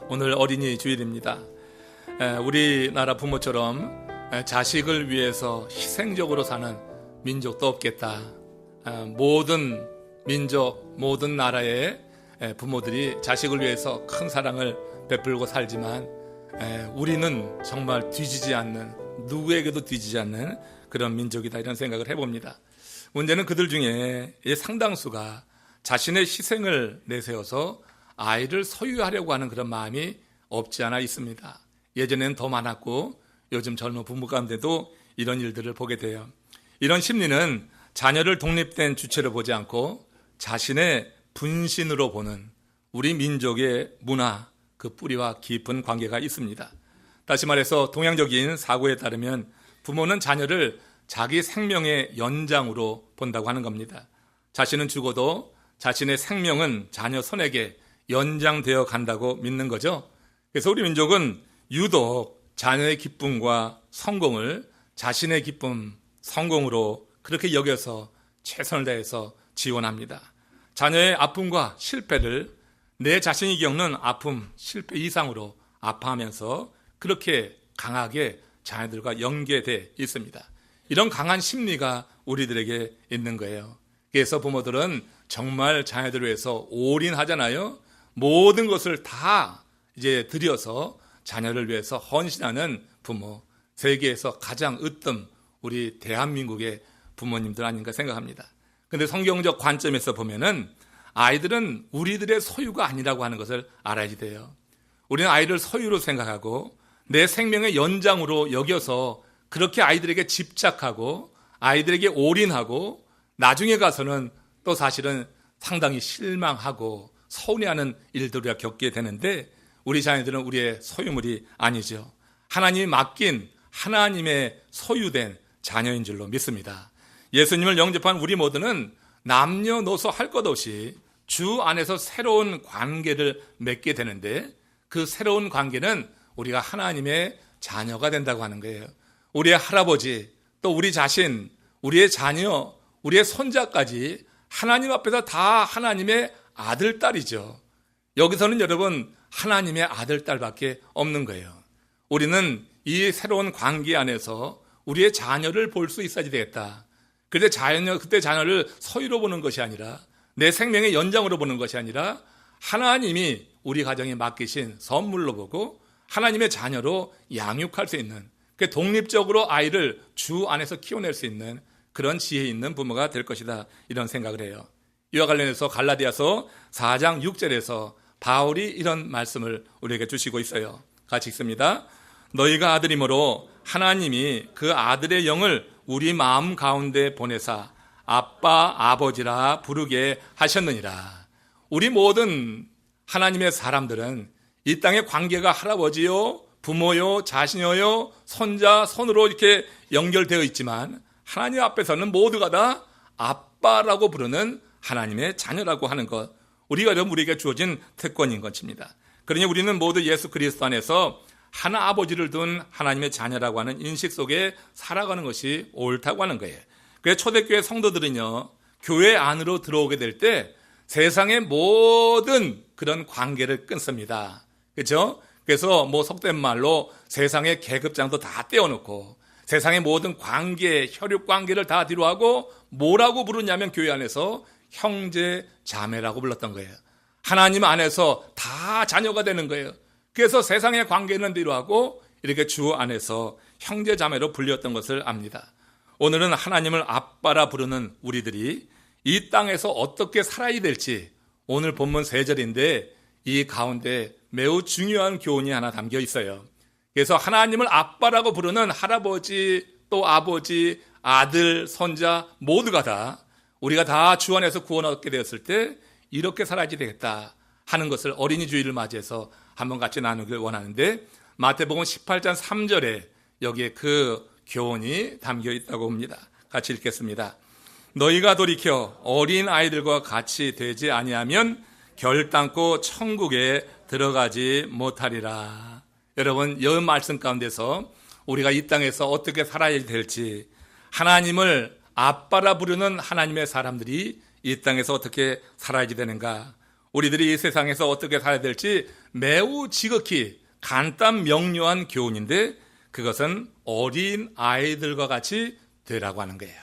오늘 어린이 주일입니다. 우리나라 부모처럼 자식을 위해서 희생적으로 사는 민족도 없겠다. 모든 민족, 모든 나라의 부모들이 자식을 위해서 큰 사랑을 베풀고 살지만 우리는 정말 뒤지지 않는, 누구에게도 뒤지지 않는 그런 민족이다, 이런 생각을 해봅니다. 문제는 그들 중에 상당수가 자신의 희생을 내세워서 아이를 소유하려고 하는 그런 마음이 없지 않아 있습니다. 예전에는 더 많았고 요즘 젊은 부모 가운데도 이런 일들을 보게 돼요. 이런 심리는 자녀를 독립된 주체로 보지 않고 자신의 분신으로 보는 우리 민족의 문화, 그 뿌리와 깊은 관계가 있습니다. 다시 말해서 동양적인 사고에 따르면 부모는 자녀를 자기 생명의 연장으로 본다고 하는 겁니다. 자신은 죽어도 자신의 생명은 자녀 손에게 연장되어 간다고 믿는 거죠. 그래서 우리 민족은 유독 자녀의 기쁨과 성공을 자신의 기쁨, 성공으로 그렇게 여겨서 최선을 다해서 지원합니다. 자녀의 아픔과 실패를 내 자신이 겪는 아픔, 실패 이상으로 아파하면서 그렇게 강하게 자녀들과 연계되어 있습니다. 이런 강한 심리가 우리들에게 있는 거예요. 그래서 부모들은 정말 자녀들을 위해서 올인하잖아요. 모든 것을 다 들여서 자녀를 위해서 헌신하는 부모, 세계에서 가장 으뜸 우리 대한민국의 부모님들 아닌가 생각합니다. 그런데 성경적 관점에서 보면은 아이들은 우리들의 소유가 아니라고 하는 것을 알아야 돼요. 우리는 아이를 소유로 생각하고 내 생명의 연장으로 여겨서 그렇게 아이들에게 집착하고 아이들에게 올인하고 나중에 가서는 또 사실은 상당히 실망하고 서운해하는 일들을 우리가 겪게 되는데, 우리 자녀들은 우리의 소유물이 아니죠. 하나님이 맡긴 하나님의 소유된 자녀인 줄로 믿습니다. 예수님을 영접한 우리 모두는 남녀노소 할 것 없이 주 안에서 새로운 관계를 맺게 되는데, 그 새로운 관계는 우리가 하나님의 자녀가 된다고 하는 거예요. 우리의 할아버지, 또 우리 자신, 우리의 자녀, 우리의 손자까지 하나님 앞에서 다 하나님의 아들, 딸이죠. 여기서는 여러분 하나님의 아들, 딸밖에 없는 거예요. 우리는 이 새로운 관계 안에서 우리의 자녀를 볼 수 있어야 되겠다. 그때 자녀를 소유로 보는 것이 아니라 내 생명의 연장으로 보는 것이 아니라 하나님이 우리 가정에 맡기신 선물로 보고 하나님의 자녀로 양육할 수 있는, 독립적으로 아이를 주 안에서 키워낼 수 있는 그런 지혜 있는 부모가 될 것이다, 이런 생각을 해요. 이와 관련해서 갈라디아서 4장 6절에서 바울이 이런 말씀을 우리에게 주시고 있어요. 같이 읽습니다. 너희가 아들이므로 하나님이 그 아들의 영을 우리 마음 가운데 보내사 아빠 아버지라 부르게 하셨느니라. 우리 모든 하나님의 사람들은 이 땅의 관계가 할아버지요, 부모요, 자신이요, 손자, 손으로 이렇게 연결되어 있지만 하나님 앞에서는 모두가 다 아빠라고 부르는 하나님의 자녀라고 하는 것, 우리에게 주어진 특권인 것입니다. 그러니 우리는 모두 예수 그리스도 안에서 하나 아버지를 둔 하나님의 자녀라고 하는 인식 속에 살아가는 것이 옳다고 하는 거예요. 그래서 초대교회 성도들은요, 교회 안으로 들어오게 될 때 세상의 모든 그런 관계를 끊습니다. 그렇죠? 그래서 속된 말로 세상의 계급장도 다 떼어놓고 세상의 모든 관계, 혈육 관계를 다 뒤로하고 뭐라고 부르냐면 교회 안에서 형제, 자매라고 불렀던 거예요. 하나님 안에서 다 자녀가 되는 거예요. 그래서 세상의 관계는 뒤로하고 이렇게 주 안에서 형제, 자매로 불렸던 것을 압니다. 오늘은 하나님을 아빠라 부르는 우리들이 이 땅에서 어떻게 살아야 될지, 오늘 본문 3절인데 이 가운데 매우 중요한 교훈이 하나 담겨 있어요. 그래서 하나님을 아빠라고 부르는 할아버지, 또 아버지, 아들, 손자 모두가 다 우리가 다 주 안에서 구원 얻게 되었을 때 이렇게 살아야 되겠다 하는 것을 어린이 주일을 맞이해서 한번 같이 나누길 원하는데, 마태복음 18장 3절에 여기에 그 교훈이 담겨 있다고 봅니다. 같이 읽겠습니다. 너희가 돌이켜 어린 아이들과 같이 되지 아니하면 결단코 천국에 들어가지 못하리라. 여러분, 이 말씀 가운데서 우리가 이 땅에서 어떻게 살아야 될지, 하나님을 아빠라 부르는 하나님의 사람들이 이 땅에서 어떻게 살아야 되는가, 우리들이 이 세상에서 어떻게 살아야 될지 매우 지극히 간단 명료한 교훈인데, 그것은 어린 아이들과 같이 되라고 하는 거예요.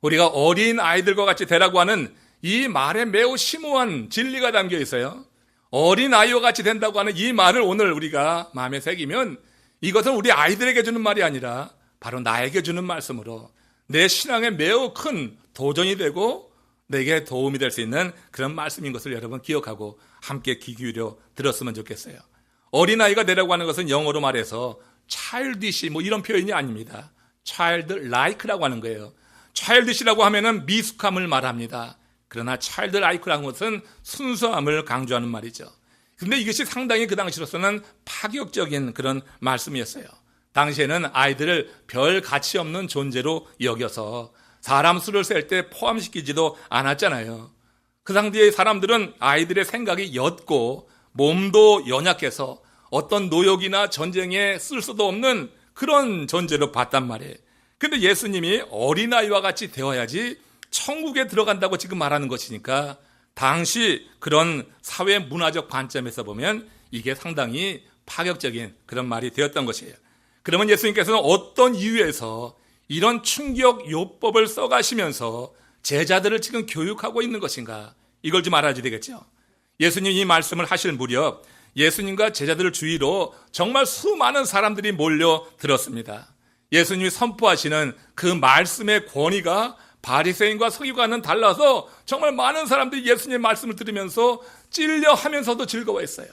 우리가 어린 아이들과 같이 되라고 하는 이 말에 매우 심오한 진리가 담겨 있어요. 어린 아이와 같이 된다고 하는 이 말을 오늘 우리가 마음에 새기면, 이것은 우리 아이들에게 주는 말이 아니라 바로 나에게 주는 말씀으로 내 신앙에 매우 큰 도전이 되고 내게 도움이 될 수 있는 그런 말씀인 것을 여러분 기억하고 함께 귀 기울여 들었으면 좋겠어요. 어린아이가 되라고 하는 것은 영어로 말해서 childish 이런 표현이 아닙니다. childlike라고 하는 거예요. childish라고 하면은 미숙함을 말합니다. 그러나 childlike라는 것은 순수함을 강조하는 말이죠. 근데 이것이 상당히 그 당시로서는 파격적인 그런 말씀이었어요. 당시에는 아이들을 별 가치 없는 존재로 여겨서 사람 수를 셀 때 포함시키지도 않았잖아요. 그 당시의 사람들은 아이들의 생각이 옅고 몸도 연약해서 어떤 노역이나 전쟁에 쓸 수도 없는 그런 존재로 봤단 말이에요. 근데 예수님이 어린아이와 같이 되어야지 천국에 들어간다고 지금 말하는 것이니까, 당시 그런 사회 문화적 관점에서 보면 이게 상당히 파격적인 그런 말이 되었던 것이에요. 그러면 예수님께서는 어떤 이유에서 이런 충격 요법을 써가시면서 제자들을 지금 교육하고 있는 것인가, 이걸 좀 알아야 되겠죠. 예수님이 이 말씀을 하실 무렵 예수님과 제자들 주위로 정말 수많은 사람들이 몰려 들었습니다. 예수님이 선포하시는 그 말씀의 권위가 바리새인과 서기관은 달라서 정말 많은 사람들이 예수님의 말씀을 들으면서 찔려 하면서도 즐거워했어요.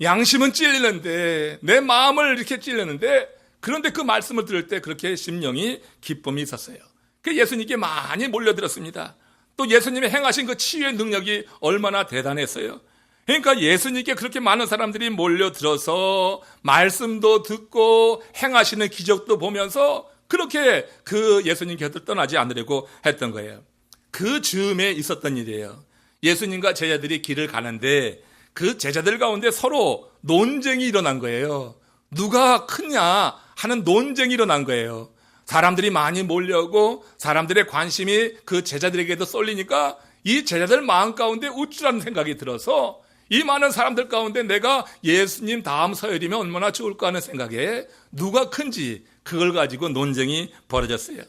양심은 찔리는데, 내 마음을 이렇게 찔리는데, 그런데 그 말씀을 들을 때 그렇게 심령이 기쁨이 있었어요. 그 예수님께 많이 몰려들었습니다. 또 예수님이 행하신 그 치유의 능력이 얼마나 대단했어요. 그러니까 예수님께 그렇게 많은 사람들이 몰려들어서 말씀도 듣고 행하시는 기적도 보면서 그렇게 그 예수님 곁을 떠나지 않으려고 했던 거예요. 그 즈음에 있었던 일이에요. 예수님과 제자들이 길을 가는데 그 제자들 가운데 서로 논쟁이 일어난 거예요. 누가 크냐 하는 논쟁이 일어난 거예요. 사람들이 많이 몰려오고 사람들의 관심이 그 제자들에게도 쏠리니까 이 제자들 마음 가운데 우쭐하는 생각이 들어서 이 많은 사람들 가운데 내가 예수님 다음 서열이면 얼마나 좋을까 하는 생각에 누가 큰지 그걸 가지고 논쟁이 벌어졌어요.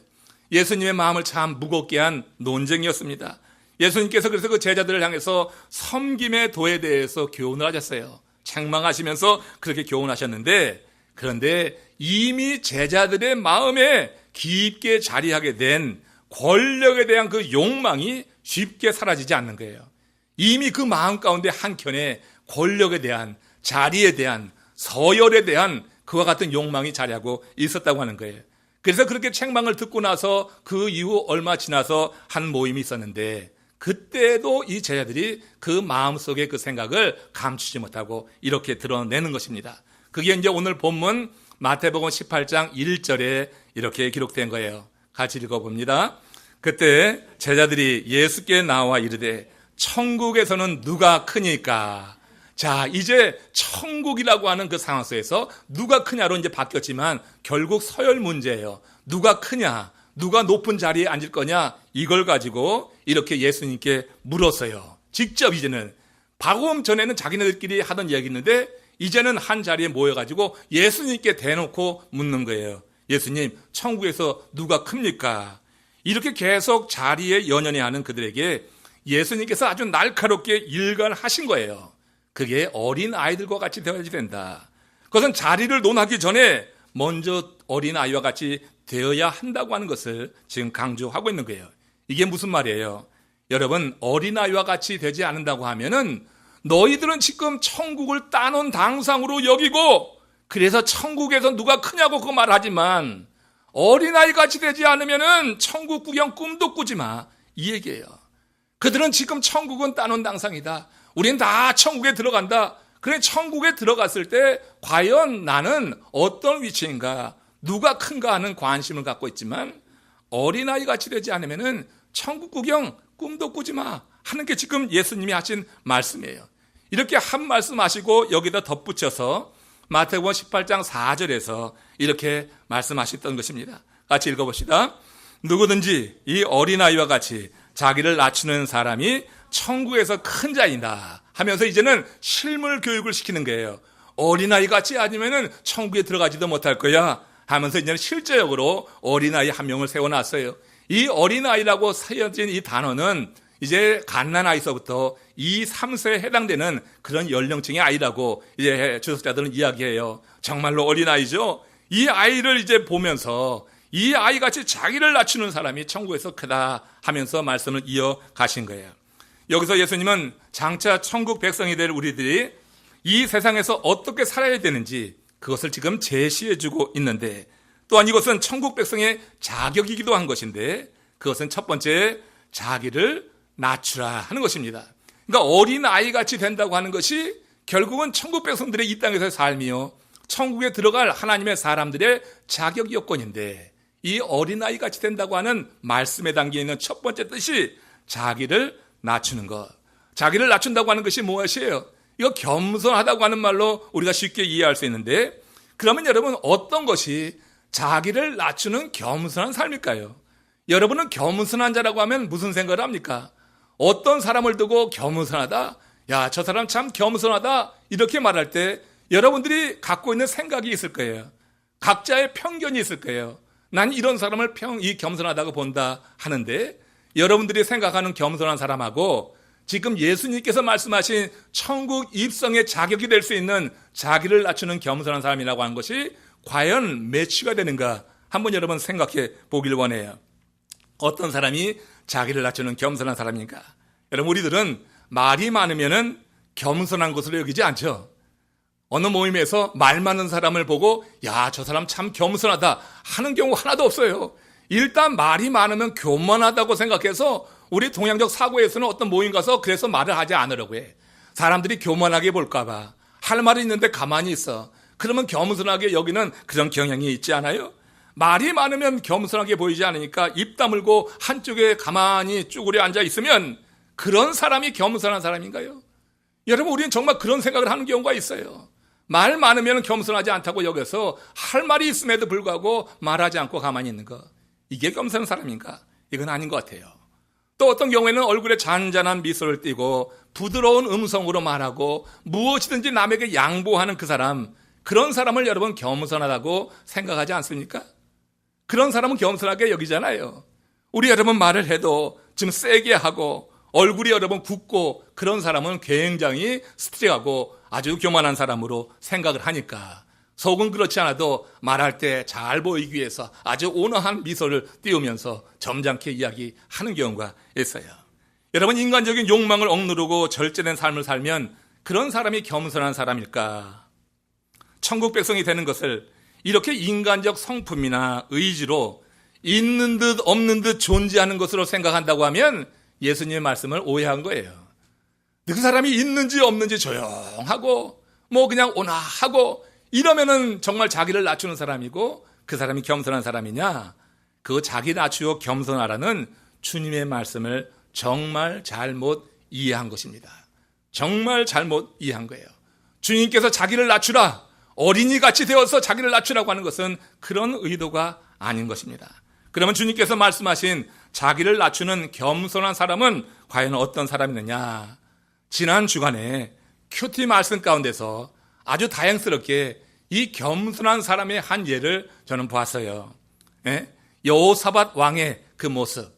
예수님의 마음을 참 무겁게 한 논쟁이었습니다. 예수님께서 그래서 그 제자들을 향해서 섬김의 도에 대해서 교훈을 하셨어요. 책망하시면서 그렇게 교훈하셨는데, 그런데 이미 제자들의 마음에 깊게 자리하게 된 권력에 대한 그 욕망이 쉽게 사라지지 않는 거예요. 이미 그 마음 가운데 한켠에 권력에 대한, 자리에 대한, 서열에 대한 그와 같은 욕망이 자리하고 있었다고 하는 거예요. 그래서 그렇게 책망을 듣고 나서 그 이후 얼마 지나서 한 모임이 있었는데, 그때도 이 제자들이 그 마음속의 그 생각을 감추지 못하고 이렇게 드러내는 것입니다. 그게 이제 오늘 본문 마태복음 18장 1절에 이렇게 기록된 거예요. 같이 읽어봅니다. 그때 제자들이 예수께 나와 이르되 천국에서는 누가 크니까. 자, 이제 천국이라고 하는 그 상황 속에서 누가 크냐로 이제 바뀌었지만 결국 서열 문제예요. 누가 크냐, 누가 높은 자리에 앉을 거냐, 이걸 가지고 이렇게 예수님께 물었어요. 직접 이제는 방금 전에는 자기네들끼리 하던 얘기 있는데 이제는 한 자리에 모여가지고 예수님께 대놓고 묻는 거예요. 예수님, 천국에서 누가 큽니까? 이렇게 계속 자리에 연연해 하는 그들에게 예수님께서 아주 날카롭게 일관하신 거예요. 그게 어린 아이들과 같이 되어야지 된다. 그것은 자리를 논하기 전에 먼저 어린 아이와 같이 되어야 한다고 하는 것을 지금 강조하고 있는 거예요. 이게 무슨 말이에요? 여러분, 어린 아이와 같이 되지 않는다고 하면은 너희들은 지금 천국을 따놓은 당상으로 여기고 그래서 천국에서 누가 크냐고 그 말하지만 어린아이 같이 되지 않으면은 천국 구경 꿈도 꾸지 마, 이 얘기예요. 그들은 지금 천국은 따놓은 당상이다. 우린 다 천국에 들어간다. 그래, 천국에 들어갔을 때 과연 나는 어떤 위치인가, 누가 큰가 하는 관심을 갖고 있지만 어린아이 같이 되지 않으면은 천국 구경 꿈도 꾸지 마 하는 게 지금 예수님이 하신 말씀이에요. 이렇게 한 말씀 하시고 여기다 덧붙여서 마태복음 18장 4절에서 이렇게 말씀하셨던 것입니다. 같이 읽어봅시다. 누구든지 이 어린아이와 같이 자기를 낮추는 사람이 천국에서 큰 자이다. 하면서 이제는 실물 교육을 시키는 거예요. 어린아이 같이 아니면은 천국에 들어가지도 못할 거야 하면서 이제는 실제적으로 어린아이 한 명을 세워놨어요. 이 어린아이라고 쓰여진 이 단어는 이제 갓난아이서부터 2, 3세에 해당되는 그런 연령층의 아이라고 이제 주석자들은 이야기해요. 정말로 어린아이죠. 이 아이를 이제 보면서 이 아이같이 자기를 낮추는 사람이 천국에서 크다 하면서 말씀을 이어가신 거예요. 여기서 예수님은 장차 천국 백성이 될 우리들이 이 세상에서 어떻게 살아야 되는지 그것을 지금 제시해주고 있는데, 또한 이것은 천국 백성의 자격이기도 한 것인데, 그것은 첫 번째 자기를 낮추라 하는 것입니다. 그러니까 어린아이같이 된다고 하는 것이 결국은 천국 백성들의 이 땅에서의 삶이요, 천국에 들어갈 하나님의 사람들의 자격 요건인데, 이 어린아이같이 된다고 하는 말씀에 담겨있는 첫 번째 뜻이 자기를 낮추는 것. 자기를 낮춘다고 하는 것이 무엇이에요? 이거 겸손하다고 하는 말로 우리가 쉽게 이해할 수 있는데, 그러면 여러분 어떤 것이 자기를 낮추는 겸손한 삶일까요? 여러분은 겸손한 자라고 하면 무슨 생각을 합니까? 어떤 사람을 두고 겸손하다? 야, 저 사람 참 겸손하다 이렇게 말할 때 여러분들이 갖고 있는 생각이 있을 거예요. 각자의 편견이 있을 거예요. 난 이런 사람을 겸손하다고 본다 하는데, 여러분들이 생각하는 겸손한 사람하고 지금 예수님께서 말씀하신 천국 입성의 자격이 될 수 있는 자기를 낮추는 겸손한 사람이라고 하는 것이 과연 매치가 되는가 한번 여러분 생각해 보길 원해요. 어떤 사람이 자기를 낮추는 겸손한 사람인가? 여러분, 우리들은 말이 많으면은 겸손한 것으로 여기지 않죠. 어느 모임에서 말 많은 사람을 보고 야, 저 사람 참 겸손하다 하는 경우 하나도 없어요. 일단 말이 많으면 교만하다고 생각해서 우리 동양적 사고에서는 어떤 모임 가서 그래서 말을 하지 않으려고 해. 사람들이 교만하게 볼까 봐. 할 말이 있는데 가만히 있어. 그러면 겸손하게 여기는 그런 경향이 있지 않아요? 말이 많으면 겸손하게 보이지 않으니까 입 다물고 한쪽에 가만히 쭈그려 앉아 있으면 그런 사람이 겸손한 사람인가요? 여러분, 우리는 정말 그런 생각을 하는 경우가 있어요. 말 많으면 겸손하지 않다고 여겨서 할 말이 있음에도 불구하고 말하지 않고 가만히 있는 거, 이게 겸손한 사람인가? 이건 아닌 것 같아요. 또 어떤 경우에는 얼굴에 잔잔한 미소를 띠고 부드러운 음성으로 말하고 무엇이든지 남에게 양보하는 그 사람, 그런 사람을 여러분 겸손하다고 생각하지 않습니까? 그런 사람은 겸손하게 여기잖아요. 우리 여러분 말을 해도 좀 세게 하고 얼굴이 여러분 굳고 그런 사람은 굉장히 스트레하고 아주 교만한 사람으로 생각을 하니까 속은 그렇지 않아도 말할 때 잘 보이기 위해서 아주 온화한 미소를 띄우면서 점잖게 이야기하는 경우가 있어요. 여러분, 인간적인 욕망을 억누르고 절제된 삶을 살면 그런 사람이 겸손한 사람일까? 천국 백성이 되는 것을 이렇게 인간적 성품이나 의지로 있는 듯 없는 듯 존재하는 것으로 생각한다고 하면 예수님의 말씀을 오해한 거예요. 그 사람이 있는지 없는지 조용하고 뭐 그냥 온화하고 이러면은 정말 자기를 낮추는 사람이고 그 사람이 겸손한 사람이냐? 그 자기 낮추고 겸손하라는 주님의 말씀을 정말 잘못 이해한 것입니다. 정말 잘못 이해한 거예요. 주님께서 자기를 낮추라, 어린이같이 되어서 자기를 낮추라고 하는 것은 그런 의도가 아닌 것입니다. 그러면 주님께서 말씀하신 자기를 낮추는 겸손한 사람은 과연 어떤 사람이느냐? 지난 주간에 큐티 말씀 가운데서 아주 다행스럽게 이 겸손한 사람의 한 예를 저는 보았어요. 여호사밧 왕의 그 모습.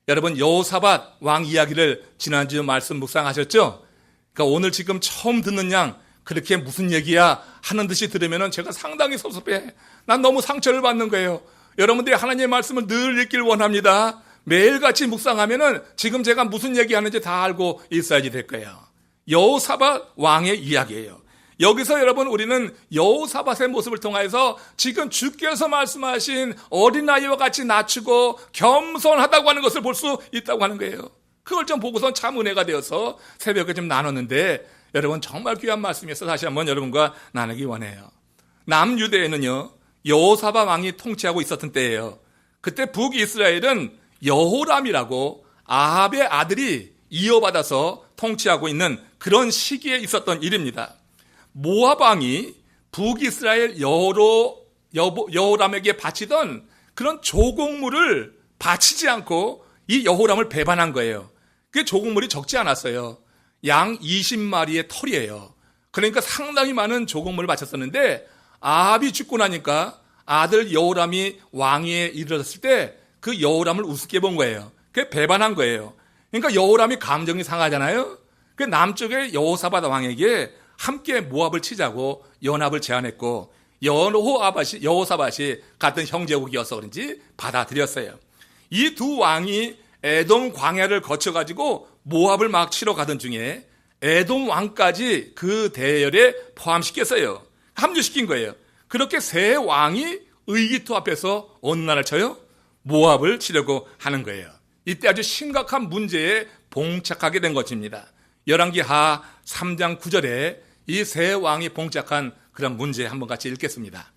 여러분, 여호사밧 왕 이야기를 지난주 말씀 묵상하셨죠? 그러니까 오늘 지금 처음 듣는 양 그렇게 무슨 얘기야 하는 듯이 들으면 제가 상당히 섭섭해. 난 너무 상처를 받는 거예요. 여러분들이 하나님의 말씀을 늘 읽길 원합니다. 매일같이 묵상하면은 지금 제가 무슨 얘기하는지 다 알고 있어야지 될 거예요. 여호사밧 왕의 이야기예요. 여기서 여러분, 우리는 여호사밧의 모습을 통해서 지금 주께서 말씀하신 어린아이와 같이 낮추고 겸손하다고 하는 것을 볼 수 있다고 하는 거예요. 그걸 좀 보고선 참 은혜가 되어서 새벽에 좀 나눴는데, 여러분 정말 귀한 말씀이어서 다시 한번 여러분과 나누기 원해요. 남유대에는요, 여호사밧 왕이 통치하고 있었던 때예요. 그때 북이스라엘은 여호람이라고 아합의 아들이 이어받아서 통치하고 있는 그런 시기에 있었던 일입니다. 모압 왕이 북이스라엘 여호람에게 바치던 그런 조공물을 바치지 않고 이 여호람을 배반한 거예요. 그 조공물이 적지 않았어요. 양 20마리의 털이에요. 그러니까 상당히 많은 조공물을 바쳤었는데 아합이 죽고 나니까 아들 여호람이 왕위에 이르렀을 때 그 여호람을 우습게 본 거예요. 그게 배반한 거예요. 그러니까 여호람이 감정이 상하잖아요. 그 남쪽의 여호사밧 왕에게 함께 모압을 치자고 연합을 제안했고 여호사밧이 같은 형제국이어서 그런지 받아들였어요. 이 두 왕이 에돔 광야를 거쳐가지고 모압을 막 치러 가던 중에 에돔 왕까지 그 대열에 포함시켰어요. 합류시킨 거예요. 그렇게 세 왕이 의기투합해서 어느 나라를 쳐요? 모압을 치려고 하는 거예요. 이때 아주 심각한 문제에 봉착하게 된 것입니다. 열왕기하 3장 9절에 이 세 왕이 봉착한 그런 문제 한번 같이 읽겠습니다.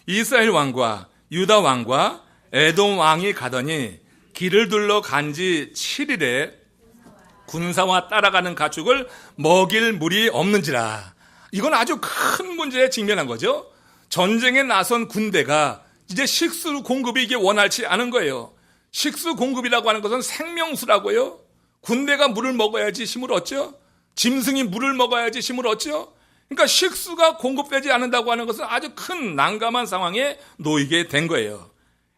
이스라엘 왕과 유다 왕과 에돔 왕이 가더니 길을 둘러 간지 7일에 군사와 따라가는 가축을 먹일 물이 없는지라. 이건 아주 큰 문제에 직면한 거죠. 전쟁에 나선 군대가 이제 식수 공급이 이게 원활치 않은 거예요. 식수 공급이라고 하는 것은 생명수라고요. 군대가 물을 먹어야지 힘을 얻죠. 짐승이 물을 먹어야지 힘을 얻죠. 그러니까 식수가 공급되지 않는다고 하는 것은 아주 큰 난감한 상황에 놓이게 된 거예요.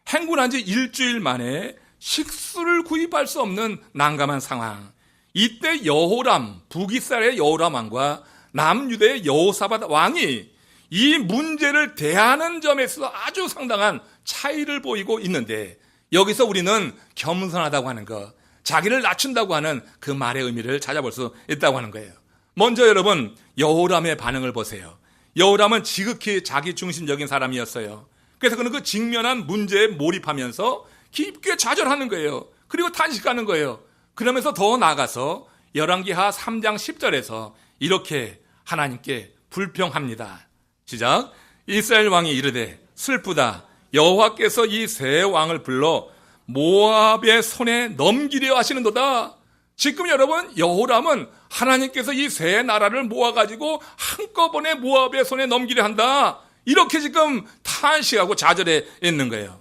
행군한 지 일주일 만에 식수를 구입할 수 없는 난감한 상황. 이때 여호람, 북이스라엘의 여호람 왕과 남유대의 여호사밧 왕이 이 문제를 대하는 점에서 아주 상당한 차이를 보이고 있는데 여기서 우리는 겸손하다고 하는 것, 자기를 낮춘다고 하는 그 말의 의미를 찾아볼 수 있다고 하는 거예요. 먼저 여러분 여호람의 반응을 보세요. 여호람은 지극히 자기 중심적인 사람이었어요. 그래서 그는 그 직면한 문제에 몰입하면서 깊게 좌절하는 거예요. 그리고 탄식하는 거예요. 그러면서 더 나아가서 열왕기하 3장 10절에서 이렇게 하나님께 불평합니다. 시작. 이스라엘 왕이 이르되 슬프다. 여호와께서 이 세 왕을 불러 모압의 손에 넘기려 하시는도다. 지금 여러분 여호람은 하나님께서 이 세 나라를 모아가지고 한꺼번에 모압의 손에 넘기려 한다. 이렇게 지금 탄식하고 좌절해 있는 거예요.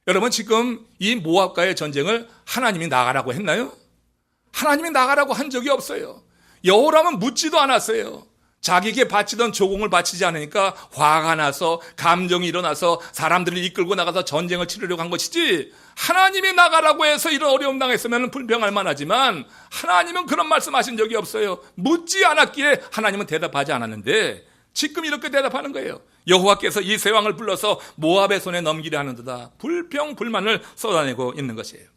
여러분 지금 이 모압과의 전쟁을 하나님이 나가라고 했나요? 하나님이 나가라고 한 적이 없어요. 여호람은 묻지도 않았어요. 자기에게 바치던 조공을 바치지 않으니까 화가 나서 감정이 일어나서 사람들을 이끌고 나가서 전쟁을 치르려고 한 것이지 하나님이 나가라고 해서 이런 어려움 당했으면 불평할 만하지만 하나님은 그런 말씀하신 적이 없어요. 묻지 않았기에 하나님은 대답하지 않았는데 지금 이렇게 대답하는 거예요. 여호와께서 이 세 왕을 불러서 모압의 손에 넘기려 하는도다. 불평 불만을 쏟아내고 있는 것이에요.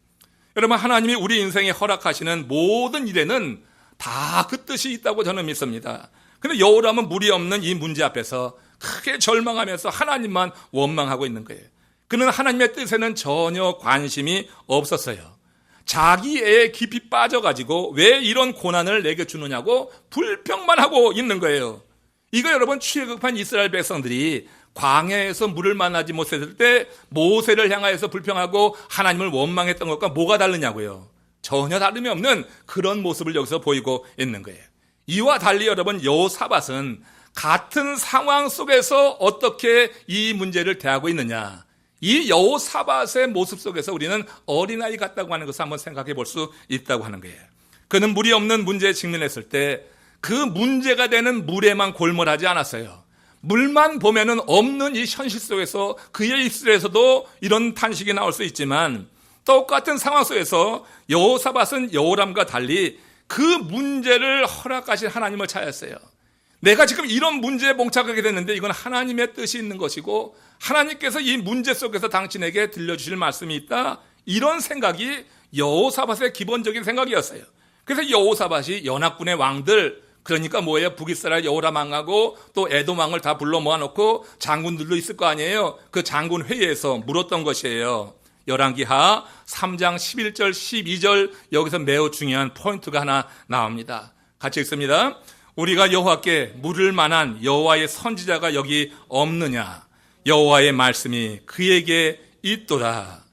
여러분 하나님이 우리 인생에 허락하시는 모든 일에는 다 그 뜻이 있다고 저는 믿습니다. 근데 여호람은 무리 없는 이 문제 앞에서 크게 절망하면서 하나님만 원망하고 있는 거예요. 그는 하나님의 뜻에는 전혀 관심이 없었어요. 자기 애에 깊이 빠져가지고 왜 이런 고난을 내게 주느냐고 불평만 하고 있는 거예요. 이거 여러분 취급한 이스라엘 백성들이 광야에서 물을 만나지 못했을 때 모세를 향하여서 불평하고 하나님을 원망했던 것과 뭐가 다르냐고요. 전혀 다름이 없는 그런 모습을 여기서 보이고 있는 거예요. 이와 달리 여러분 여호사밧은 같은 상황 속에서 어떻게 이 문제를 대하고 있느냐. 이 여호사밧의 모습 속에서 우리는 어린아이 같다고 하는 것을 한번 생각해 볼 수 있다고 하는 거예요. 그는 물이 없는 문제에 직면했을 때 그 문제가 되는 물에만 골몰하지 않았어요. 물만 보면은 없는 이 현실 속에서 그의 입술에서도 이런 탄식이 나올 수 있지만 똑같은 상황 속에서 여호사밧은 여호람과 달리 그 문제를 허락하신 하나님을 찾았어요. 내가 지금 이런 문제에 봉착하게 됐는데 이건 하나님의 뜻이 있는 것이고 하나님께서 이 문제 속에서 당신에게 들려주실 말씀이 있다. 이런 생각이 여호사밧의 기본적인 생각이었어요. 그래서 여호사밧이 연합군의 왕들 그러니까 뭐예요? 북이스라엘 여호람 왕하고 또 에돔 왕을 다 불러 모아놓고 장군들도 있을 거 아니에요? 그 장군 회의에서 물었던 것이에요. 열왕기하 3장 11절 12절 여기서 매우 중요한 포인트가 하나 나옵니다. 같이 읽습니다. 우리가 여호와께 물을 만한 여호와의 선지자가 여기 없느냐? 여호와의 말씀이 그에게 있도다.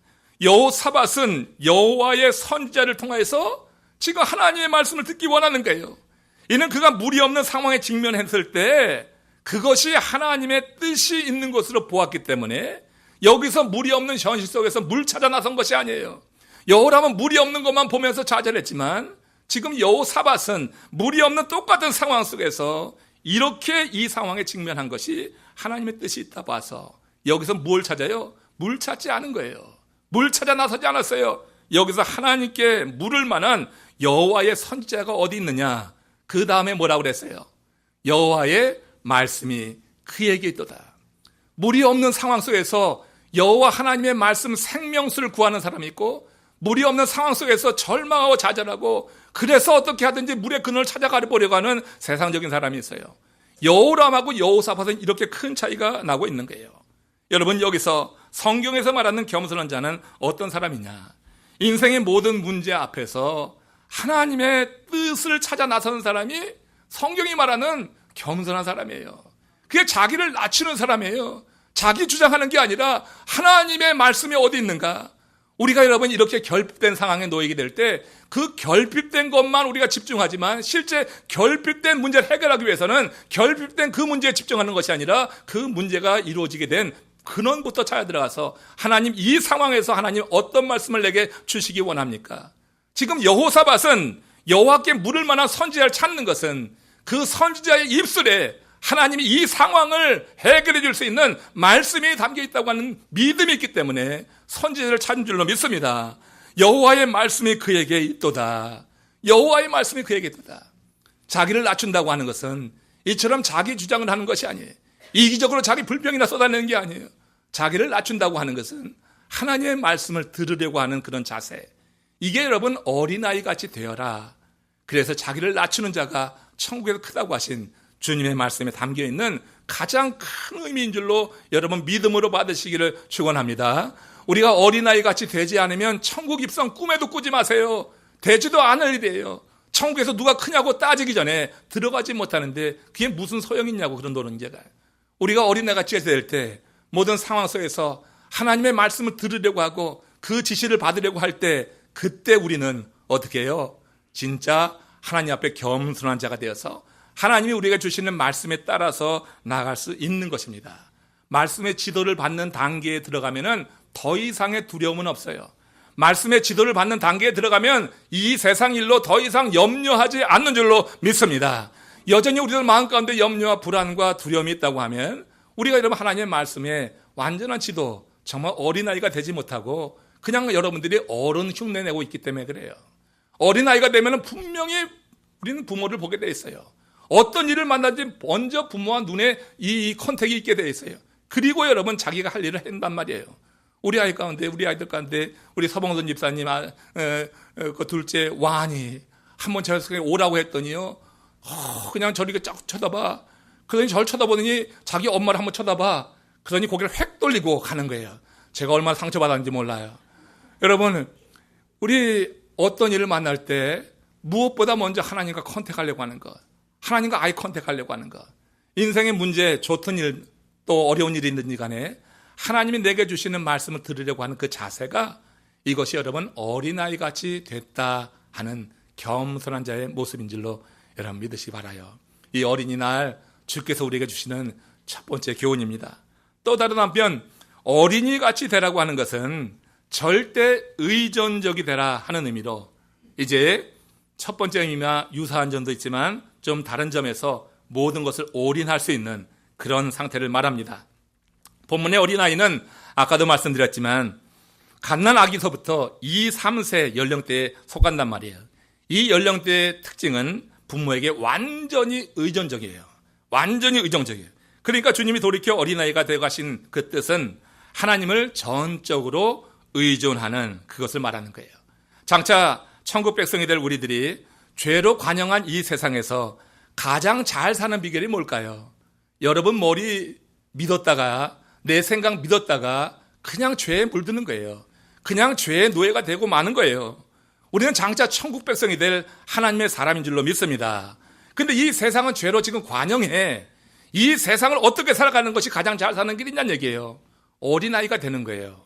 여호사밧은 여호와의 선지자를 통해서 지금 하나님의 말씀을 듣기 원하는 거예요. 이는 그가 물이 없는 상황에 직면했을 때 그것이 하나님의 뜻이 있는 것으로 보았기 때문에 여기서 물이 없는 현실 속에서 물 찾아 나선 것이 아니에요. 여호람은 물이 없는 것만 보면서 좌절했지만 지금 여호사밧은 물이 없는 똑같은 상황 속에서 이렇게 이 상황에 직면한 것이 하나님의 뜻이 있다 봐서 여기서 뭘 찾아요? 물 찾지 않은 거예요. 물 찾아 나서지 않았어요. 여기서 하나님께 물을 만한 여호와의 선지자가 어디 있느냐? 그 다음에 뭐라고 그랬어요? 여호와의 말씀이 그에게 있도다. 물이 없는 상황 속에서 여호와 하나님의 말씀 생명수를 구하는 사람이 있고, 물이 없는 상황 속에서 절망하고 좌절하고 그래서 어떻게 하든지 물의 근원을 찾아가려고 하는 세상적인 사람이 있어요. 여호람하고 여호사밧은 이렇게 큰 차이가 나고 있는 거예요. 여러분, 여기서 성경에서 말하는 겸손한 자는 어떤 사람이냐? 인생의 모든 문제 앞에서 하나님의 뜻을 찾아 나서는 사람이 성경이 말하는 겸손한 사람이에요. 그게 자기를 낮추는 사람이에요. 자기 주장하는 게 아니라 하나님의 말씀이 어디 있는가? 우리가 여러분 이렇게 결핍된 상황에 놓이게 될 때 그 결핍된 것만 우리가 집중하지만 실제 결핍된 문제를 해결하기 위해서는 결핍된 그 문제에 집중하는 것이 아니라 그 문제가 이루어지게 된 근원부터 찾아 들어가서 하나님, 이 상황에서 하나님 어떤 말씀을 내게 주시기 원합니까? 지금 여호사밧은 여호와께 물을 만한 선지자를 찾는 것은 그 선지자의 입술에 하나님이 이 상황을 해결해 줄 수 있는 말씀이 담겨 있다고 하는 믿음이 있기 때문에 선지자를 찾은 줄로 믿습니다. 여호와의 말씀이 그에게 있도다. 여호와의 말씀이 그에게 있도다. 자기를 낮춘다고 하는 것은 이처럼 자기 주장을 하는 것이 아니에요. 이기적으로 자기 불평이나 쏟아내는 게 아니에요. 자기를 낮춘다고 하는 것은 하나님의 말씀을 들으려고 하는 그런 자세. 이게 여러분 어린아이 같이 되어라. 그래서 자기를 낮추는 자가 천국에서 크다고 하신 주님의 말씀에 담겨 있는 가장 큰 의미인 줄로 여러분 믿음으로 받으시기를 축원합니다. 우리가 어린아이 같이 되지 않으면 천국 입성 꿈에도 꾸지 마세요. 되지도 않을 일이에요. 천국에서 누가 크냐고 따지기 전에 들어가지 못하는데 그게 무슨 소용이 있냐고, 그런 노는제가. 우리가 어린아이 같이 될 때 모든 상황 속에서 하나님의 말씀을 들으려고 하고 그 지시를 받으려고 할 때 그때 우리는 어떻게 해요? 진짜 하나님 앞에 겸손한 자가 되어서 하나님이 우리가 주시는 말씀에 따라서 나아갈 수 있는 것입니다. 말씀의 지도를 받는 단계에 들어가면은 더 이상의 두려움은 없어요. 말씀의 지도를 받는 단계에 들어가면 이 세상 일로 더 이상 염려하지 않는 줄로 믿습니다. 여전히 우리들 마음 가운데 염려와 불안과 두려움이 있다고 하면 우리가 여러분 하나님의 말씀에 완전한 지도, 정말 어린아이가 되지 못하고 그냥 여러분들이 어른 흉내내고 있기 때문에 그래요. 어린아이가 되면 분명히 우리는 부모를 보게 돼 있어요. 어떤 일을 만나든지 먼저 부모와 눈에 이 컨택이 있게 돼 있어요. 그리고 여러분 자기가 할 일을 한단 말이에요. 우리 아이들 가운데 우리 서봉선 집사님 그 둘째 완이 한번 저에게 오라고 했더니요, 그냥 저렇게 쫙 쳐다봐. 그러더니 저를 쳐다보더니 자기 엄마를 한번 쳐다봐. 그러더니 고개를 획 돌리고 가는 거예요. 제가 얼마나 상처받았는지 몰라요. 여러분, 우리 어떤 일을 만날 때 무엇보다 먼저 하나님과 컨택하려고 하는 것, 하나님과 아이 컨택하려고 하는 것, 인생의 문제, 좋던 일 또 어려운 일이 있는지 간에 하나님이 내게 주시는 말씀을 들으려고 하는 그 자세가, 이것이 여러분 어린아이같이 됐다 하는 겸손한 자의 모습인 줄로 여러분 믿으시기 바라요. 이 어린이날 주께서 우리에게 주시는 첫 번째 교훈입니다. 또 다른 한편 어린이같이 되라고 하는 것은 절대 의존적이 되라 하는 의미로, 이제 첫 번째 의미나 유사한 점도 있지만 좀 다른 점에서 모든 것을 올인할 수 있는 그런 상태를 말합니다. 본문의 어린아이는 아까도 말씀드렸지만 갓난 아기서부터 2, 3세 연령대에 속한단 말이에요. 이 연령대의 특징은 부모에게 완전히 의존적이에요. 완전히 의존적이에요. 그러니까 주님이 돌이켜 어린아이가 되어가신 그 뜻은 하나님을 전적으로 의존하는 그것을 말하는 거예요. 장차 천국 백성이 될 우리들이 죄로 관영한 이 세상에서 가장 잘 사는 비결이 뭘까요? 여러분 머리 믿었다가, 내 생각 믿었다가 그냥 죄에 물드는 거예요. 그냥 죄의 노예가 되고 마는 거예요. 우리는 장차 천국 백성이 될 하나님의 사람인 줄로 믿습니다. 근데 이 세상은 죄로 지금 관영해. 이 세상을 어떻게 살아가는 것이 가장 잘 사는 길이냐는 얘기예요. 어린아이가 되는 거예요.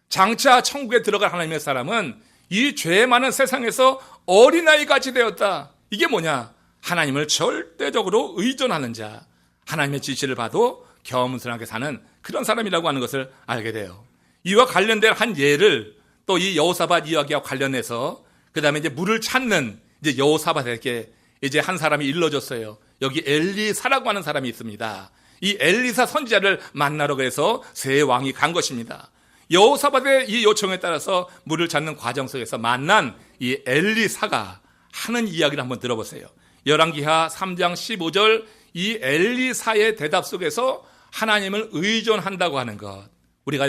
장차 천국에 들어갈 하나님의 사람은 이 죄 많은 세상에서 어린아이같이 되었다. 이게 뭐냐? 하나님을 절대적으로 의존하는 자, 하나님의 지시를 봐도 겸손하게 사는 그런 사람이라고 하는 것을 알게 돼요. 이와 관련된 한 예를 또 이 여호사밧 이야기와 관련해서 그 다음에 이제 물을 찾는 이제 여호사밧에게 이제 한 사람이 일러줬어요. 여기 엘리사라고 하는 사람이 있습니다. 이 엘리사 선지자를 만나러 그래서 세 왕이 간 것입니다. 여호사밧의 이 요청에 따라서 물을 찾는 과정 속에서 만난 이 엘리사가 하는 이야기를 한번 들어보세요. 열왕기하 3장 15절, 이 엘리사의 대답 속에서 하나님을 의존한다고 하는 것, 우리가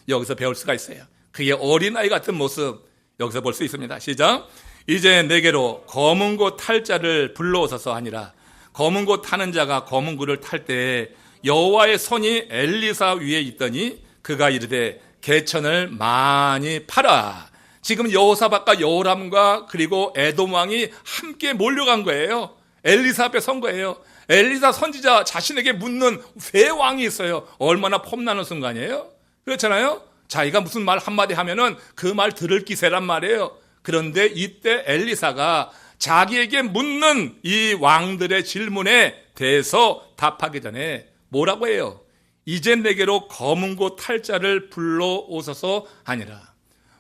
여기서 배울 수가 있어요. 그의 어린아이 같은 모습 여기서 볼 수 있습니다. 시작. 이제 내게로 검은 고 탈 자를 불러오소서 하니라. 검은 고 타는 자가 검은 고를 탈 때에 여호와의 손이 엘리사 위에 있더니 그가 이르되 개천을 많이 팔아. 지금 여호사밧과 여호람과 그리고 에돔 왕이 함께 몰려간 거예요. 엘리사 앞에 선 거예요. 엘리사 선지자 자신에게 묻는 세 왕이 있어요. 얼마나 폼나는 순간이에요. 그렇잖아요. 자기가 무슨 말 한마디 하면은 그 말 들을 기세란 말이에요. 그런데 이때 엘리사가 자기에게 묻는 이 왕들의 질문에 대해서 답하기 전에 뭐라고 해요? 이제 내게로 검은 고 탈자를 불러오소서 하니라.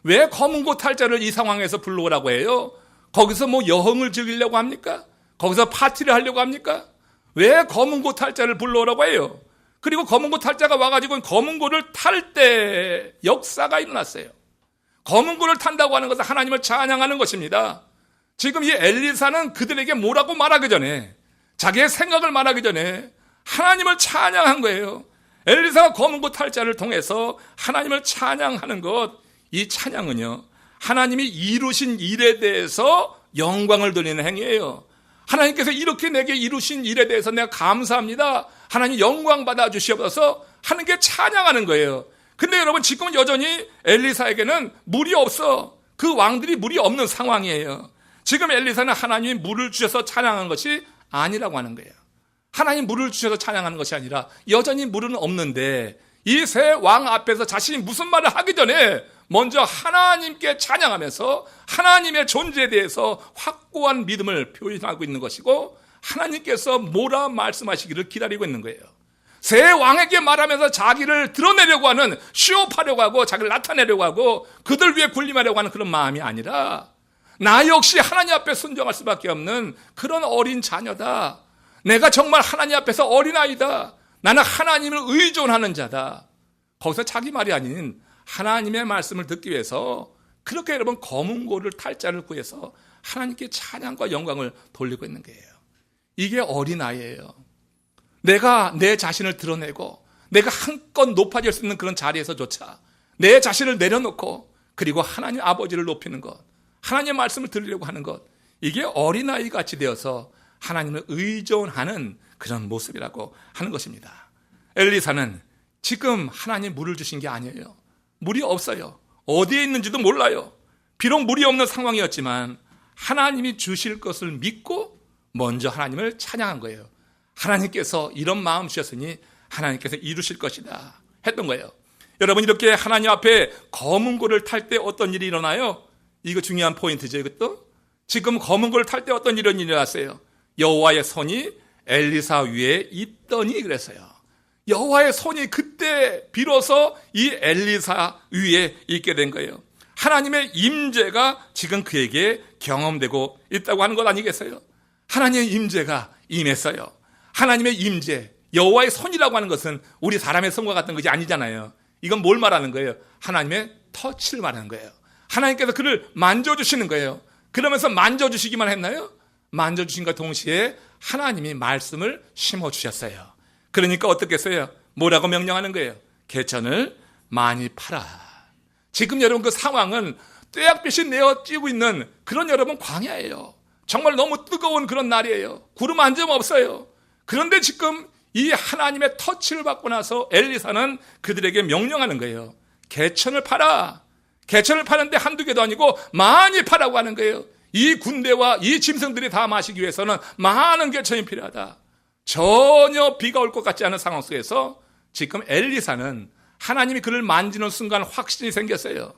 왜 검은 고 탈자를 이 상황에서 불러오라고 해요? 거기서 뭐 여흥을 즐기려고 합니까? 거기서 파티를 하려고 합니까? 왜 검은 고 탈자를 불러오라고 해요? 그리고 검은 고 탈자가 와가지고 검은 고를 탈 때 역사가 일어났어요. 검은 고를 탄다고 하는 것은 하나님을 찬양하는 것입니다. 지금 이 엘리사는 그들에게 뭐라고 말하기 전에, 자기의 생각을 말하기 전에 하나님을 찬양한 거예요. 엘리사가 검은 고 탈자를 통해서 하나님을 찬양하는 것, 이 찬양은요, 하나님이 이루신 일에 대해서 영광을 돌리는 행위예요. 하나님께서 이렇게 내게 이루신 일에 대해서 내가 감사합니다, 하나님 영광 받아 주시옵소서 하는 게 찬양하는 거예요. 근데 여러분, 지금 여전히 엘리사에게는 물이 없어. 그 왕들이 물이 없는 상황이에요. 지금 엘리사는 하나님이 물을 주셔서 찬양하는 것이 아니라고 하는 거예요. 하나님 물을 주셔서 찬양하는 것이 아니라 여전히 물은 없는데 이 세 왕 앞에서 자신이 무슨 말을 하기 전에 먼저 하나님께 찬양하면서 하나님의 존재에 대해서 확고한 믿음을 표현하고 있는 것이고, 하나님께서 뭐라 말씀하시기를 기다리고 있는 거예요. 세 왕에게 말하면서 자기를 드러내려고 하는, 쇼업하려고 하고 자기를 나타내려고 하고 그들 위해 군림하려고 하는 그런 마음이 아니라, 나 역시 하나님 앞에 순종할 수밖에 없는 그런 어린 자녀다. 내가 정말 하나님 앞에서 어린아이다. 나는 하나님을 의존하는 자다. 거기서 자기 말이 아닌 하나님의 말씀을 듣기 위해서 그렇게 여러분 검은 고를 탈 자를 구해서 하나님께 찬양과 영광을 돌리고 있는 거예요. 이게 어린아이예요. 내가 내 자신을 드러내고 내가 한껏 높아질 수 있는 그런 자리에서조차 내 자신을 내려놓고 그리고 하나님 아버지를 높이는 것, 하나님의 말씀을 들으려고 하는 것, 이게 어린아이 같이 되어서 하나님을 의존하는 그런 모습이라고 하는 것입니다. 엘리사는 지금 하나님 물을 주신 게 아니에요. 물이 없어요. 어디에 있는지도 몰라요. 비록 물이 없는 상황이었지만 하나님이 주실 것을 믿고 먼저 하나님을 찬양한 거예요. 하나님께서 이런 마음 주셨으니 하나님께서 이루실 것이다 했던 거예요. 여러분, 이렇게 하나님 앞에 검은 고를 탈 때 어떤 일이 일어나요? 이거 중요한 포인트죠. 이것도 지금 검은 고를 탈 때 어떤 일이 일어났어요? 여호와의 손이 엘리사 위에 있더니 그랬어요. 여호와의 손이 그때 비로소 이 엘리사 위에 있게 된 거예요. 하나님의 임재가 지금 그에게 경험되고 있다고 하는 것 아니겠어요? 하나님의 임재가 임했어요. 하나님의 임재, 여호와의 손이라고 하는 것은 우리 사람의 손과 같은 것이 아니잖아요. 이건 뭘 말하는 거예요? 하나님의 터치를 말하는 거예요. 하나님께서 그를 만져주시는 거예요. 그러면서 만져주시기만 했나요? 만져주신과 동시에 하나님이 말씀을 심어주셨어요. 그러니까 어떻겠어요? 뭐라고 명령하는 거예요? 개천을 많이 팔아. 지금 여러분 그 상황은 떼약빛이 내어지고 있는 그런 여러분 광야예요. 정말 너무 뜨거운 그런 날이에요. 구름 한 점 없어요. 그런데 지금 이 하나님의 터치를 받고 나서 엘리사는 그들에게 명령하는 거예요. 개천을 팔아. 개천을 파는데 한두 개도 아니고 많이 파라고 하는 거예요. 이 군대와 이 짐승들이 다 마시기 위해서는 많은 개천이 필요하다. 전혀 비가 올 것 같지 않은 상황 속에서 지금 엘리사는 하나님이 그를 만지는 순간 확신이 생겼어요.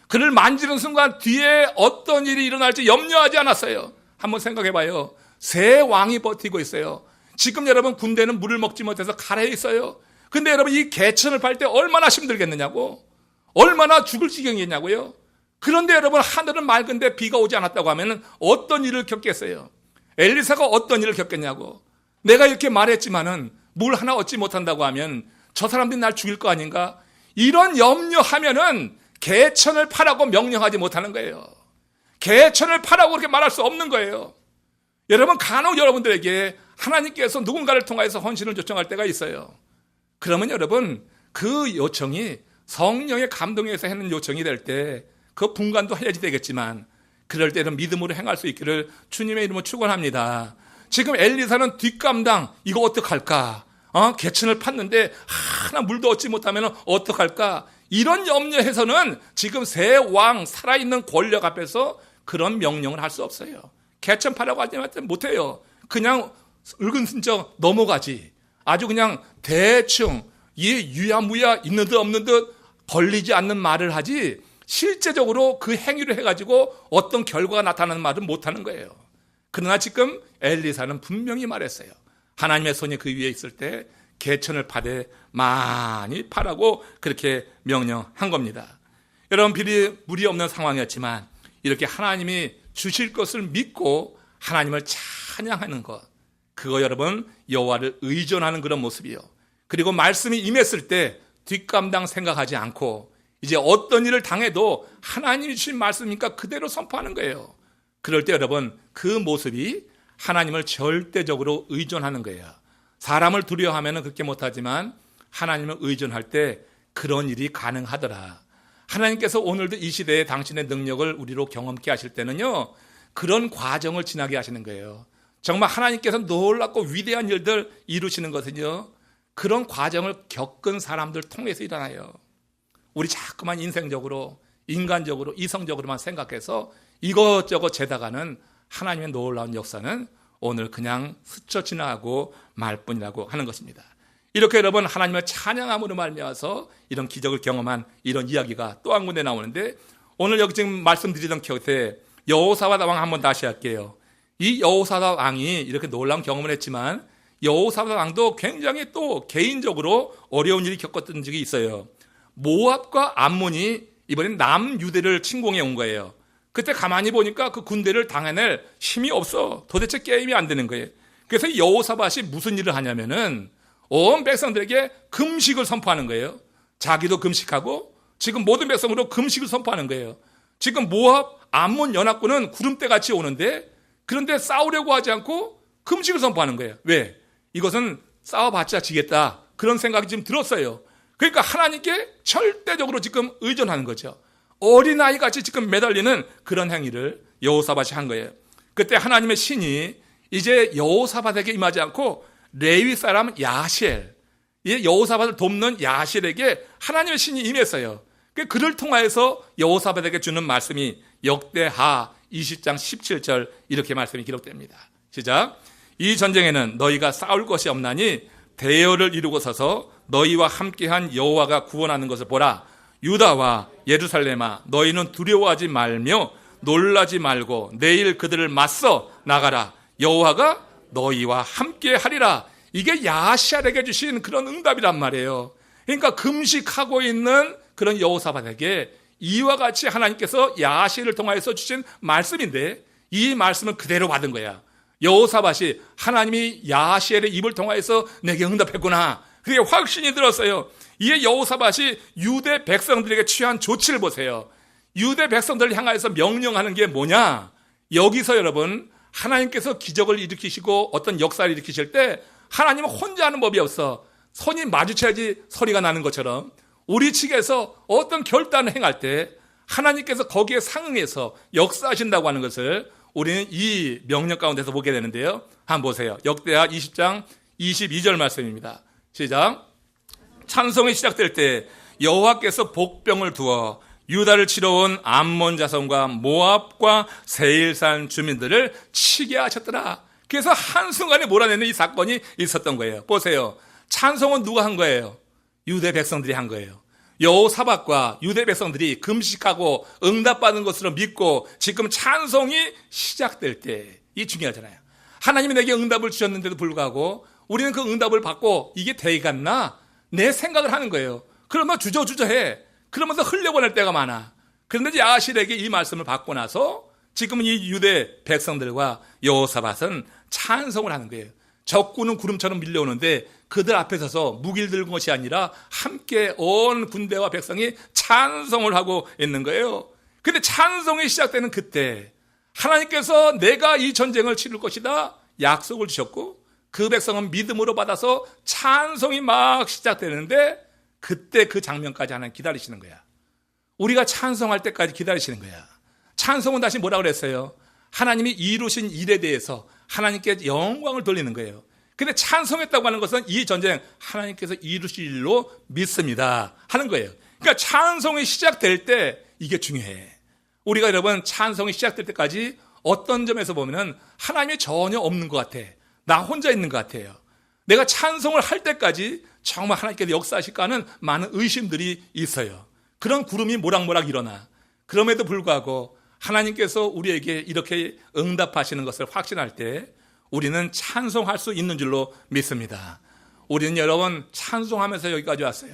그를 만지는 순간 뒤에 어떤 일이 일어날지 염려하지 않았어요. 한번 생각해 봐요. 세 왕이 버티고 있어요. 지금 여러분 군대는 물을 먹지 못해서 가래에 있어요. 근데 여러분 이 개천을 팔 때 얼마나 힘들겠느냐고, 얼마나 죽을 지경이냐고요. 그런데 여러분, 하늘은 맑은데 비가 오지 않았다고 하면 어떤 일을 겪겠어요? 엘리사가 어떤 일을 겪겠냐고. 내가 이렇게 말했지만은 물 하나 얻지 못한다고 하면 저 사람들이 날 죽일 거 아닌가? 이런 염려하면은 개천을 파라고 명령하지 못하는 거예요. 개천을 파라고 그렇게 말할 수 없는 거예요. 여러분, 간혹 여러분들에게 하나님께서 누군가를 통해서 헌신을 요청할 때가 있어요. 그러면 여러분, 그 요청이 성령의 감동에 의해서 하는 요청이 될 때 그 분간도 해야지 되겠지만, 그럴 때는 믿음으로 행할 수 있기를 주님의 이름으로 축원합니다. 지금 엘리사는 뒷감당, 이거 어떡할까? 개천을 팠는데 하나 물도 얻지 못하면 어떡할까? 이런 염려해서는 지금 새 왕, 살아있는 권력 앞에서 그런 명령을 할 수 없어요. 개천 파라고 하지 못해요. 그냥 은근슬쩍 넘어가지. 아주 그냥 대충 유야무야 있는 듯 없는 듯 벌리지 않는 말을 하지, 실제적으로 그 행위를 해가지고 어떤 결과가 나타나는 말은 못하는 거예요. 그러나 지금 엘리사는 분명히 말했어요. 하나님의 손이 그 위에 있을 때 개천을 파되 많이 파라고 그렇게 명령한 겁니다. 여러분, 물이 없는 상황이었지만 이렇게 하나님이 주실 것을 믿고 하나님을 찬양하는 것, 그거 여러분, 여호와를 의존하는 그런 모습이요. 그리고 말씀이 임했을 때 뒷감당 생각하지 않고 이제 어떤 일을 당해도 하나님이 주신 말씀이니까 그대로 선포하는 거예요. 그럴 때 여러분, 그 모습이 하나님을 절대적으로 의존하는 거예요. 사람을 두려워하면 그렇게 못하지만 하나님을 의존할 때 그런 일이 가능하더라. 하나님께서 오늘도 이 시대에 당신의 능력을 우리로 경험케 하실 때는요, 그런 과정을 지나게 하시는 거예요. 정말 하나님께서 놀랍고 위대한 일들 이루시는 것은요, 그런 과정을 겪은 사람들 통해서 일어나요. 우리 자꾸만 인생적으로, 인간적으로, 이성적으로만 생각해서 이것저것 재다가는 하나님의 놀라운 역사는 오늘 그냥 스쳐 지나가고 말 뿐이라고 하는 것입니다. 이렇게 여러분, 하나님을 찬양함으로 말미암아서 이런 기적을 경험한 이런 이야기가 또 한 군데 나오는데, 오늘 여기 지금 말씀드리던 곁에 여호사밧 왕 한번 다시 할게요. 이 여호사밧 왕이 이렇게 놀라운 경험을 했지만 여호사밧 왕도 굉장히 또 개인적으로 어려운 일이 겪었던 적이 있어요. 모압과 암몬이 이번엔 남유대를 침공해 온 거예요. 그때 가만히 보니까 그 군대를 당해낼 힘이 없어. 도대체 게임이 안 되는 거예요. 그래서 여호사밧이 무슨 일을 하냐면은 온 백성들에게 금식을 선포하는 거예요. 자기도 금식하고 지금 모든 백성으로 금식을 선포하는 거예요. 지금 모압, 암몬 연합군은 구름대 같이 오는데, 그런데 싸우려고 하지 않고 금식을 선포하는 거예요. 왜? 이것은 싸워봤자 지겠다, 그런 생각이 지금 들었어요. 그러니까 하나님께 절대적으로 지금 의존하는 거죠. 어린아이같이 지금 매달리는 그런 행위를 여호사밧이 한 거예요. 그때 하나님의 신이 이제 여호사밧에게 임하지 않고 레위 사람 야시엘, 여호사밧을 돕는 야시엘에게 하나님의 신이 임했어요. 그를 통하여서 여호사밧에게 주는 말씀이 역대하 20장 17절 이렇게 말씀이 기록됩니다. 시작. 이 전쟁에는 너희가 싸울 것이 없나니 대열을 이루고 서서 너희와 함께한 여호와가 구원하는 것을 보라. 유다와 예루살렘아, 너희는 두려워하지 말며 놀라지 말고 내일 그들을 맞서 나가라. 여호와가 너희와 함께 하리라. 이게 야시알에게 주신 그런 응답이란 말이에요. 그러니까 금식하고 있는 그런 여호사밧에게 이와 같이 하나님께서 야시를 통하여서 주신 말씀인데, 이 말씀을 그대로 받은 거야. 여호사밧이 하나님이 야시엘의 입을 통하여서 내게 응답했구나, 그게 확신이 들었어요. 이에 여호사밧이 유대 백성들에게 취한 조치를 보세요. 유대 백성들을 향하여서 명령하는 게 뭐냐? 여기서 여러분, 하나님께서 기적을 일으키시고 어떤 역사를 일으키실 때 하나님은 혼자 하는 법이 없어. 손이 마주쳐야지 소리가 나는 것처럼 우리 측에서 어떤 결단을 행할 때 하나님께서 거기에 상응해서 역사하신다고 하는 것을 우리는 이 명령 가운데서 보게 되는데요. 한번 보세요. 역대하 20장 22절 말씀입니다. 시작. 찬송이 시작될 때 여호와께서 복병을 두어 유다를 치러 온 암몬 자손과 모압과 세일산 주민들을 치게 하셨더라. 그래서 한순간에 몰아내는 이 사건이 있었던 거예요. 보세요. 찬송은 누가 한 거예요? 유대 백성들이 한 거예요. 여호사밧과 유대 백성들이 금식하고 응답받은 것으로 믿고 지금 찬송이 시작될 때, 이 중요하잖아요. 하나님이 내게 응답을 주셨는데도 불구하고 우리는 그 응답을 받고 이게 되겠나? 내 생각을 하는 거예요. 그러면 주저주저해. 그러면서 흘려보낼 때가 많아. 그런데 야실에게 이 말씀을 받고 나서 지금 이 유대 백성들과 여호사밧은 찬송을 하는 거예요. 적군은 구름처럼 밀려오는데 그들 앞에 서서 무기를 들고 것이 아니라 함께 온 군대와 백성이 찬송을 하고 있는 거예요. 근데 찬송이 시작되는 그때 하나님께서 내가 이 전쟁을 치를 것이다 약속을 주셨고 그 백성은 믿음으로 받아서 찬송이 막 시작되는데 그때 그 장면까지 하나님 기다리시는 거야. 우리가 찬송할 때까지 기다리시는 거야. 찬송은 다시 뭐라 그랬어요? 하나님이 이루신 일에 대해서 하나님께 영광을 돌리는 거예요. 근데 찬송했다고 하는 것은 이 전쟁 하나님께서 이루실 일로 믿습니다 하는 거예요. 그러니까 찬송이 시작될 때 이게 중요해. 우리가 여러분 찬송이 시작될 때까지 어떤 점에서 보면은 하나님이 전혀 없는 것 같아. 나 혼자 있는 것 같아요. 내가 찬송을 할 때까지 정말 하나님께서 역사하실까 하는 많은 의심들이 있어요. 그런 구름이 모락모락 일어나. 그럼에도 불구하고 하나님께서 우리에게 이렇게 응답하시는 것을 확신할 때 우리는 찬송할 수 있는 줄로 믿습니다. 우리는 여러분 찬송하면서 여기까지 왔어요.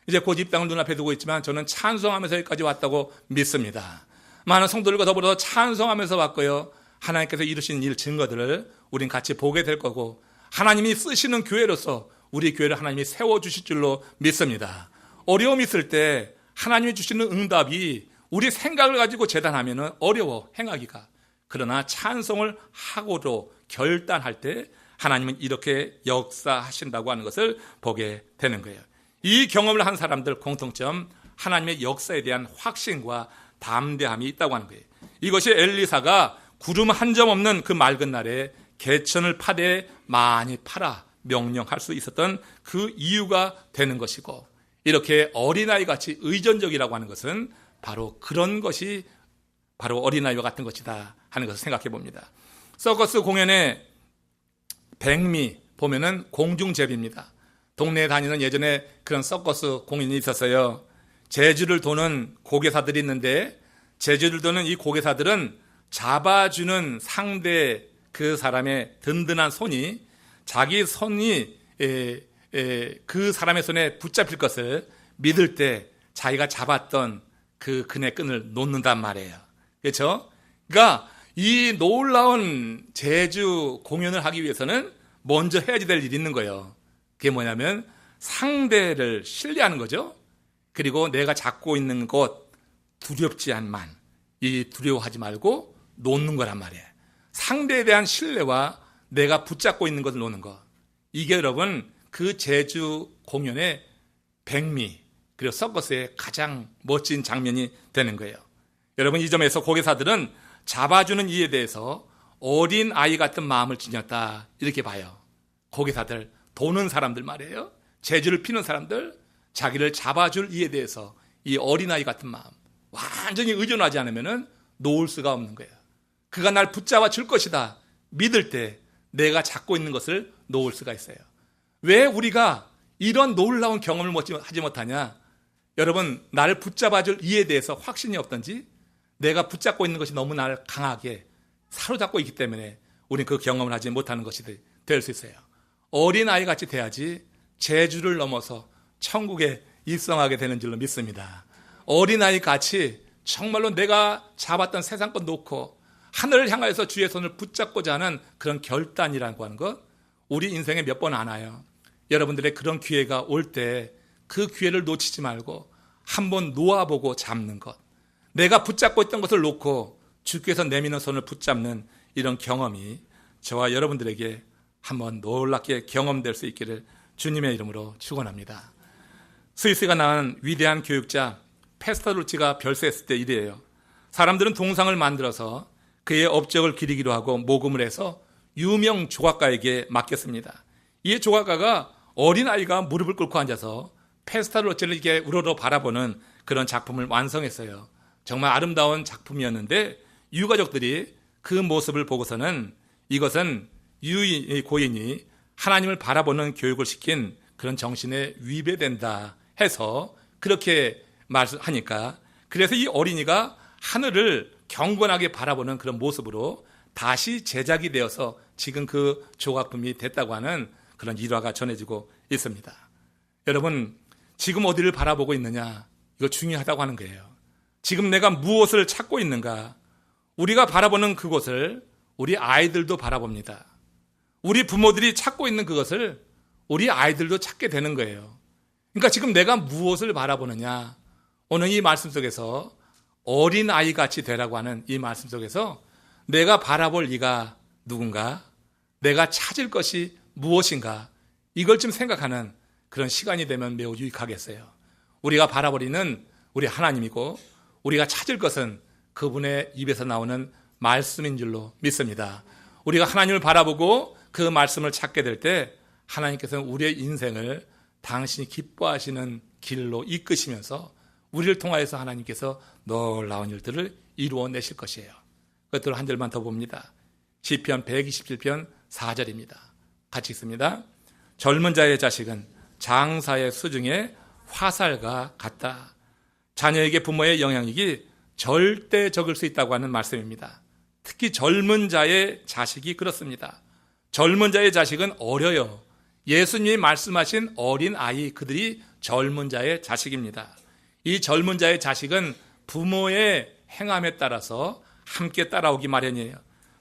이제 곧 입당을 눈앞에 두고 있지만 저는 찬송하면서 여기까지 왔다고 믿습니다. 많은 성도들과 더불어 찬송하면서 왔고요. 하나님께서 이루신 일 증거들을 우린 같이 보게 될 거고 하나님이 쓰시는 교회로서 우리 교회를 하나님이 세워주실 줄로 믿습니다. 어려움이 있을 때 하나님이 주시는 응답이 우리 생각을 가지고 재단하면 어려워 행하기가. 그러나 찬송을 하고도 결단할 때 하나님은 이렇게 역사하신다고 하는 것을 보게 되는 거예요. 이 경험을 한 사람들 공통점 하나님의 역사에 대한 확신과 담대함이 있다고 하는 거예요. 이것이 엘리사가 구름 한 점 없는 그 맑은 날에 개천을 파되 많이 팔아 명령할 수 있었던 그 이유가 되는 것이고 이렇게 어린아이 같이 의존적이라고 하는 것은 바로 그런 것이 바로 어린아이와 같은 것이다 하는 것을 생각해 봅니다. 서커스 공연의 백미 보면은 공중제비입니다. 동네에 다니는 예전에 그런 서커스 공연이 있었어요. 제주를 도는 고개사들이 있는데 제주를 도는 이 고개사들은 잡아주는 상대 그 사람의 든든한 손이 자기 손이 그 사람의 손에 붙잡힐 것을 믿을 때 자기가 잡았던 그 그네 끈을 놓는단 말이에요. 그렇죠? 그러니까 이 놀라운 제주 공연을 하기 위해서는 먼저 해야지 될 일이 있는 거예요. 그게 뭐냐면 상대를 신뢰하는 거죠. 그리고 내가 잡고 있는 것 두렵지 않만 이 두려워하지 말고 놓는 거란 말이에요. 상대에 대한 신뢰와 내가 붙잡고 있는 것을 놓는 것. 이게 여러분 그 제주 공연의 백미 그리고 서커스의 가장 멋진 장면이 되는 거예요. 여러분 이 점에서 고개사들은 잡아주는 이에 대해서 어린 아이 같은 마음을 지녔다 이렇게 봐요. 고개사들 도는 사람들 말이에요. 제주를 피는 사람들 자기를 잡아줄 이에 대해서 이 어린아이 같은 마음 완전히 의존하지 않으면 놓을 수가 없는 거예요. 그가 날 붙잡아 줄 것이다 믿을 때 내가 잡고 있는 것을 놓을 수가 있어요. 왜 우리가 이런 놀라운 경험을 하지 못하냐? 여러분 나를 붙잡아 줄 이에 대해서 확신이 없던지 내가 붙잡고 있는 것이 너무 나를 강하게 사로잡고 있기 때문에 우리는 그 경험을 하지 못하는 것이 될 수 있어요. 어린아이 같이 돼야지 제주를 넘어서 천국에 입성하게 되는 줄로 믿습니다. 어린아이 같이 정말로 내가 잡았던 세상 것 놓고 하늘을 향하여서 주의 손을 붙잡고자 하는 그런 결단이라고 하는 것 우리 인생에 몇 번 안 와요. 여러분들의 그런 기회가 올 때 그 기회를 놓치지 말고 한번 놓아보고 잡는 것 내가 붙잡고 있던 것을 놓고 주께서 내미는 손을 붙잡는 이런 경험이 저와 여러분들에게 한번 놀랍게 경험될 수 있기를 주님의 이름으로 축원합니다. 스위스가 낳은 위대한 교육자 페스터루치가 별세했을 때 이래요. 사람들은 동상을 만들어서 그의 업적을 기리기로 하고 모금을 해서 유명 조각가에게 맡겼습니다. 이 조각가가 어린아이가 무릎을 꿇고 앉아서 페스터루치를 이렇게 우러러 바라보는 그런 작품을 완성했어요. 정말 아름다운 작품이었는데 유가족들이 그 모습을 보고서는 이것은 고인이 하나님을 바라보는 교육을 시킨 그런 정신에 위배된다 해서 그렇게 말하니까 그래서 이 어린이가 하늘을 경건하게 바라보는 그런 모습으로 다시 제작이 되어서 지금 그 조각품이 됐다고 하는 그런 일화가 전해지고 있습니다. 여러분 지금 어디를 바라보고 있느냐 이거 중요하다고 하는 거예요. 지금 내가 무엇을 찾고 있는가? 우리가 바라보는 그곳을 우리 아이들도 바라봅니다. 우리 부모들이 찾고 있는 그것을 우리 아이들도 찾게 되는 거예요. 그러니까 지금 내가 무엇을 바라보느냐? 오늘 이 말씀 속에서 어린 아이 같이 되라고 하는 이 말씀 속에서 내가 바라볼 이가 누군가? 내가 찾을 것이 무엇인가? 이걸 좀 생각하는 그런 시간이 되면 매우 유익하겠어요. 우리가 바라보리는 우리 하나님이고 우리가 찾을 것은 그분의 입에서 나오는 말씀인 줄로 믿습니다. 우리가 하나님을 바라보고 그 말씀을 찾게 될 때 하나님께서는 우리의 인생을 당신이 기뻐하시는 길로 이끄시면서 우리를 통하여서 하나님께서 놀라운 일들을 이루어내실 것이에요. 그것들을 한 절만 더 봅니다. 시편 127편 4절입니다. 같이 읽습니다. 젊은 자의 자식은 장사의 수중에 화살과 같다. 자녀에게 부모의 영향력이 절대 적을 수 있다고 하는 말씀입니다. 특히 젊은 자의 자식이 그렇습니다. 젊은 자의 자식은 어려요. 예수님이 말씀하신 어린 아이, 그들이 젊은 자의 자식입니다. 이 젊은 자의 자식은 부모의 행함에 따라서 함께 따라오기 마련이에요.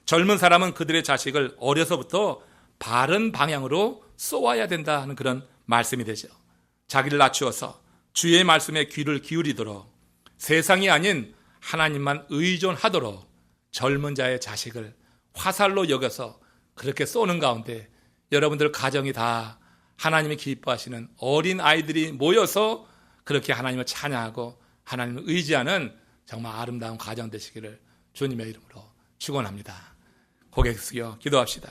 젊은 사람은 그들의 자식을 어려서부터 바른 방향으로 쏘아야 된다 하는 그런 말씀이 되죠. 자기를 낮추어서 주의 말씀에 귀를 기울이도록, 세상이 아닌 하나님만 의존하도록 젊은 자의 자식을 화살로 여겨서 그렇게 쏘는 가운데 여러분들 가정이 다 하나님이 기뻐하시는 어린 아이들이 모여서 그렇게 하나님을 찬양하고 하나님을 의지하는 정말 아름다운 가정 되시기를 주님의 이름으로 축원합니다. 고개 숙여 기도합시다.